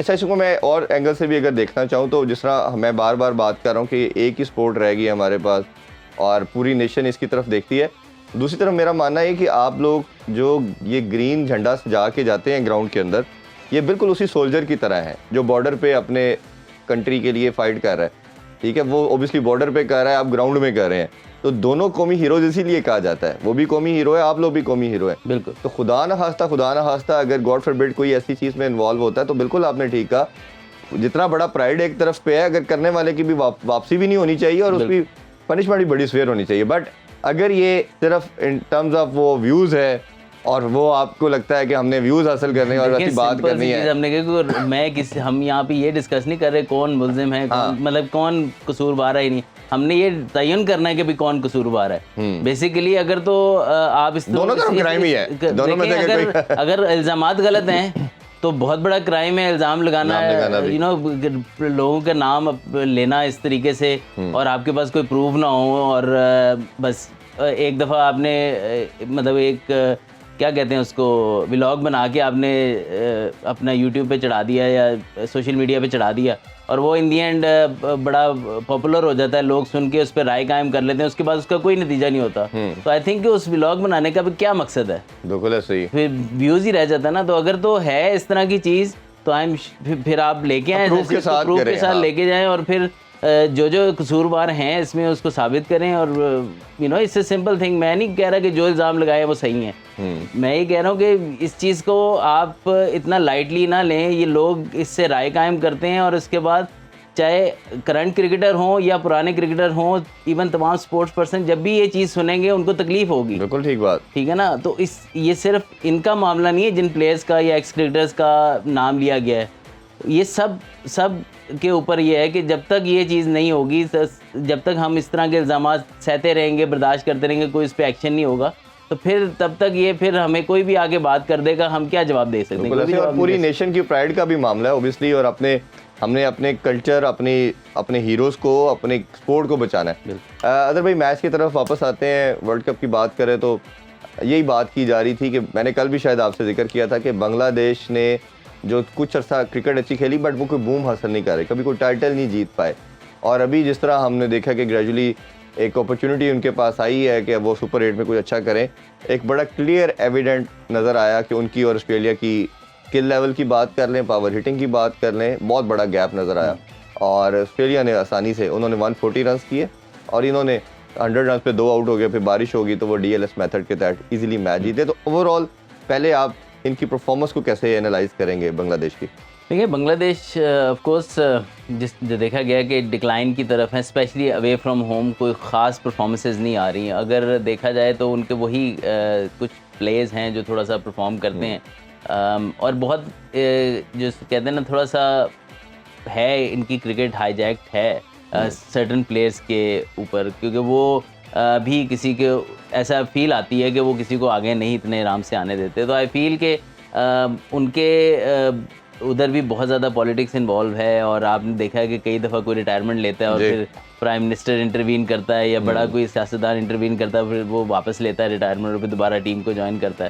اچھا اس کو میں اور اینگل سے بھی اگر دیکھنا چاہوں تو جس طرح میں بار بار بات کر رہا ہوں کہ ایک ہی سپورٹ رہ گئی ہے ہمارے پاس اور پوری نیشن اس کی طرف دیکھتی ہے. دوسری طرف میرا ماننا ہے کہ آپ لوگ جو یہ گرین جھنڈا سجا کے جاتے ہیں گراؤنڈ کے اندر, یہ بالکل اسی سولجر کی طرح ہے جو بارڈر پہ اپنے کنٹری کے لیے فائٹ کر رہا ہے. ٹھیک ہے, وہ اوبیسلی بارڈر پہ کر رہا ہے, آپ گراؤنڈ میں کر رہے ہیں, تو دونوں قومی ہیروز اسی لیے کہا جاتا ہے. وہ بھی قومی ہیرو ہے, آپ لوگ بھی قومی ہیرو ہیں. بالکل. تو خدا نہ خواستہ اگر گاڈ فاربڈ کوئی ایسی چیز میں انوالو ہوتا ہے تو بالکل آپ نے ٹھیک کہا, جتنا بڑا پرائڈ ایک طرف پہ ہے, اگر کرنے والے کی بھی واپسی بھی نہیں ہونی چاہیے اور اس کی پنشمنٹ بھی بڑی سویئر ہونی چاہیے. بٹ اگر یہ صرف ان ٹرمز آف وہ ویوز ہے اور وہ آپ کو لگتا ہے کہ ہم نے ویوز حاصل کرنے اور ایسی بات کرنی ہے, ہم نے کہا میں ہم یہاں پہ یہ ڈسکس نہیں کر رہے کون ملزم ہے, مطلب کون قصوروار ہے ہی نہیں, ہم نے یہ تعین کرنا ہے کہ بھی کون قصوروار ہے. بیسیکلی اگر تو آپ اس دونوں طرف کرائم ہی ہے, دونوں میں سے اگر الزامات غلط ہیں تو بہت بڑا کرائم ہے الزام لگانا ہے, لوگوں کا نام لینا اس طریقے سے, اور آپ کے پاس کوئی پروف نہ ہو, اور بس ایک دفعہ آپ نے مطلب ایک کیا کہتے ہیں اس کو ولاگ بنا کے آپ نے اپنا یوٹیوب پہ چڑھا دیا یا سوشل میڈیا پہ چڑھا دیا, اور وہ ان دی اینڈ بڑا پاپولر ہو جاتا ہے, لوگ سن کے اس پہ رائے قائم کر لیتے ہیں, اس کے بعد اس کا کوئی نتیجہ نہیں ہوتا. تو آئی تھنک کہ اس ولاگ بنانے کا بھی کیا مقصد ہے, بالکل صحیح, پھر ویوز ہی رہ جاتا ہے نا. تو اگر تو ہے اس طرح کی چیز تو پھر آپ لے کے آئیں, پروف کے ساتھ لے کے جائیں, اور پھر جو قصوروار ہیں اس میں اس کو ثابت کریں. اور اس اے سمپل تھنگ. میں نہیں کہہ رہا کہ جو الزام لگائے وہ صحیح ہیں, میں یہ کہہ رہا ہوں کہ اس چیز کو آپ اتنا لائٹلی نہ لیں. یہ لوگ اس سے رائے قائم کرتے ہیں, اور اس کے بعد چاہے کرنٹ کرکٹر ہوں یا پرانے کرکٹر ہوں, ایون تمام سپورٹس پرسن جب بھی یہ چیز سنیں گے ان کو تکلیف ہوگی. بالکل ٹھیک بات, ٹھیک ہے نا. تو یہ صرف ان کا معاملہ نہیں ہے جن پلیئرس کا یا ایکس کرکٹرز کا نام لیا گیا ہے, یہ سب کے اوپر یہ ہے کہ جب تک یہ چیز نہیں ہوگی, جب تک ہم اس طرح کے الزامات سہتے رہیں گے, برداشت کرتے رہیں گے, کوئی اس پہ ایکشن نہیں ہوگا, تو تب تک یہ پھر ہمیں کوئی بھی آگے بات کر دے گا, ہم کیا جواب دے سکتے ہیں. اور پوری نیشن کی پرائڈ کا بھی معاملہ ہے اوبیسلی, اور ہم نے اپنے کلچر, اپنے ہیروز کو, اپنے اسپورٹ کو بچانا ہے. اگر بھائی میچ کی طرف واپس آتے ہیں, ورلڈ کپ کی بات کریں تو یہی بات کی جا رہی تھی کہ میں نے کل بھی شاید آپ سے ذکر کیا تھا کہ بنگلہ دیش نے جو کچھ عرصہ کرکٹ اچھی کھیلی بٹ وہ کوئی بوم حاصل نہیں کر رہے, کبھی کوئی ٹائٹل نہیں جیت پائے. اور ابھی جس طرح ہم نے دیکھا کہ گریجولی ایک اپرچونٹی ان کے پاس آئی ہے کہ وہ سپر 8 میں کچھ اچھا کریں, ایک بڑا کلیئر ایویڈنٹ نظر آیا کہ ان کی اور آسٹریلیا کی اسکل لیول کی بات کر لیں, پاور ہٹنگ کی بات کر لیں, بہت بڑا گیپ نظر آیا. اور آسٹریلیا نے آسانی سے, انہوں نے 140 رنز کیے اور انہوں نے 100 رنز پہ 2 آؤٹ ہو گئے, پھر بارش ہوگی تو وہ ڈی ایل ایس میتھڈ کے تحت ایزیلی میچ جیتے. تو اوور آل پہلے آپ ان کی پرفارمنس کو کیسے اینالائز کریں گے بنگلہ دیش کی؟ دیکھیے بنگلہ دیش آف کورس جو دیکھا گیا کہ ڈکلائن کی طرف ہے, اسپیشلی اوے فرام ہوم کوئی خاص پرفارمنسز نہیں آ رہی ہیں. اگر دیکھا جائے تو ان کے وہی کچھ پلیز ہیں جو تھوڑا سا پرفارم کرتے ہیں, اور بہت جو کہتے ہیں نا تھوڑا سا ہے ان کی کرکٹ ہائی جیکٹ ہے سرٹن پلیئرس کے اوپر, کیونکہ وہ بھی کسی کے ایسا فیل آتی ہے کہ وہ کسی کو آگے نہیں اتنے آرام سے آنے دیتے. تو آئی فیل کہ ان کے ادھر بھی بہت زیادہ پالیٹکس انوالو ہے, اور آپ نے دیکھا ہے کہ کئی دفعہ کوئی ریٹائرمنٹ لیتا ہے اور پھر پرائم منسٹر انٹروین کرتا ہے یا بڑا کوئی سیاستدان انٹروین کرتا ہے, پھر وہ واپس لیتا ہے ریٹائرمنٹ اور پھر دوبارہ ٹیم کو جوائن کرتا ہے.